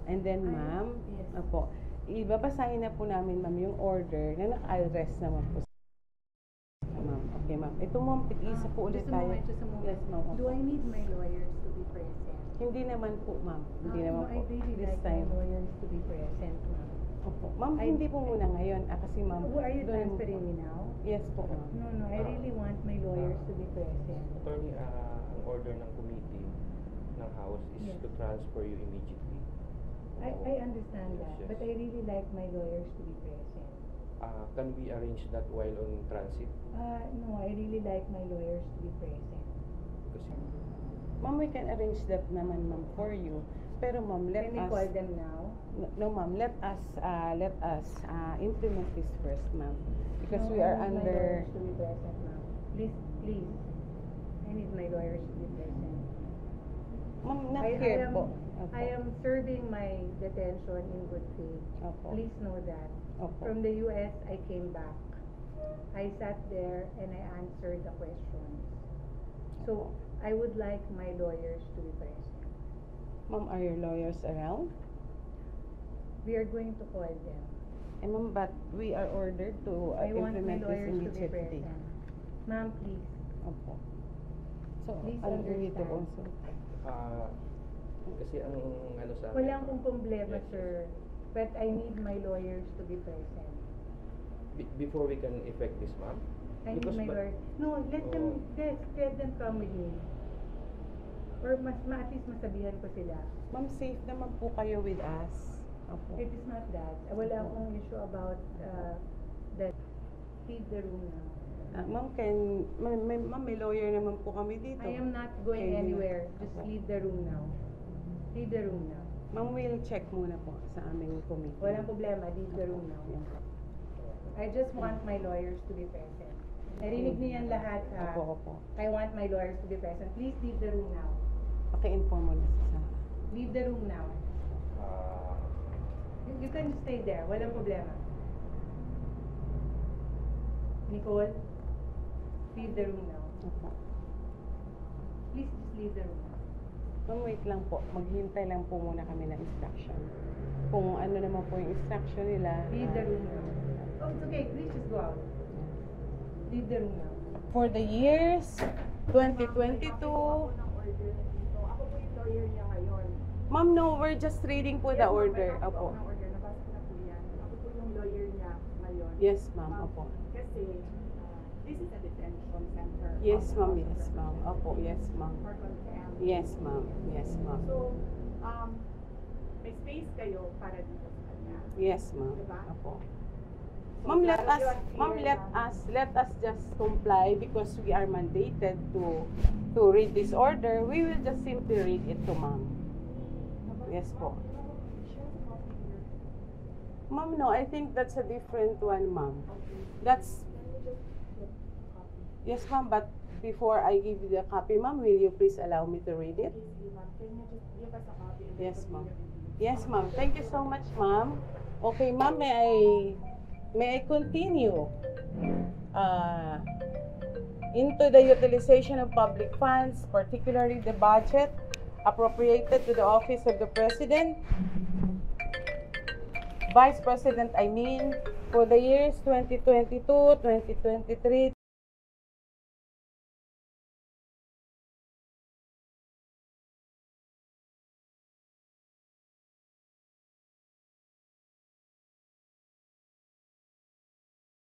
And then, ma'am, Yes. opo, ibabasahin na po namin, ma'am, yung order na naka-address naman po sa ma'am. Okay, ma'am. Ito, ma'am, tig-isa po ulit Just a tayo. moment, just a moment. Yes, ma'am. Do I need my lawyers to be present? Hindi naman po, ma'am. Hindi naman No, po. I really This like time. my lawyers to be present, ma'am. Opo. Ma'am, hindi po muna ngayon. Kasi, ma'am. Who are you doon- transferring me now? Yes po, ma'am. No, I really want my lawyers to be present. Attorney, ang order ng committee ng House is Yes. to transfer you immediately. I understand Yes, that, yes. but I really like my lawyers to be present. Can we arrange that while on transit? No, I really like my lawyers to be present. Kasi Ma'am, we can arrange that naman, ma'am, for you. Pero, ma'am, let Can we us... call them now? No, ma'am. Let us implement this first, ma'am. Because No, we are I need my under... lawyers to be present, ma'am. Please. I need my lawyers to be present. Ma'am, not I here am- po. Opo. I am serving my detention in good faith. Opo. Please know that. Opo. From the US, I came back. I sat there and I answered the questions. So, I would like my lawyers to be present. Ma'am, are your lawyers around? We are going to call them. And ma'am, but we are ordered to I want my implement this lawyers to be immediately. present. Ma'am, please. Opo. So, Please ano we need to understand. also? kasi ang ano sa Wala akong problema, Yes, yes. sir. But I need my lawyers to be present. Before we can effect this, ma'am? I need Because my ba- lawyer. No, let them come with me. Or at least masabihan ko sila. Ma'am, safe naman po kayo with us. Opo. It is not that. Wala akong issue about that. Leave the room now. Ma'am, ma'am, may lawyer naman po kami dito. I am not going Okay, anywhere. Just opo. leave the room now. Leave the room now. Ma'am, we'll check muna po sa aming committee. Walang problema. Leave the room now. Yan po. I just want my lawyers to be present. Narinig niyo yan lahat, ha? Opo, opo. I want my lawyers to be present. Please leave the room now. Paki-inform mo na sa... Leave the room now. Ah, You can stay there. Walang problema. Nicole, leave the room now. Opo. Please just leave the room now. Ma'am, wait lang po. Maghintay lang po muna kami ng instruction. Kung ano naman po yung instruction nila. Leave the room now. Oh, it's okay. Please just go out. Leave the room now. For the years 2022. Ako po yung lawyer niya ngayon. Ma'am, no, we're just reading po the order. Opo. Opo. Ng order, nabasa ko na po yan. Ako po yung lawyer niya ngayon. Yes, ma'am. Opo. Kasi, this is a detention center. Yes, of the ma'am. House of Yes, ma'am. Representatives Opo. Yes, ma'am. For contempt. Yes, ma'am. Yes, ma'am. So, may space kayo para dito sa kanya. Yes, ma'am. Diba? Opo. So, Ma'am, let lalo us, yun, ma'am, clear let us just comply because we are mandated to read this order. We will just simply read it to ma'am. Yes po. Ma'am, no, I think that's a different one, ma'am. That's, yes, ma'am, but before I give you the copy, ma'am, will you please allow me to read it? Can you just give us a copy? and Yes, then ma'am. we'll review? Yes, ma'am. Thank you so much, ma'am. Okay, ma'am, may I continue into the utilization of public funds, particularly the budget appropriated to the office of the President, Vice President, for the years 2022, 2023,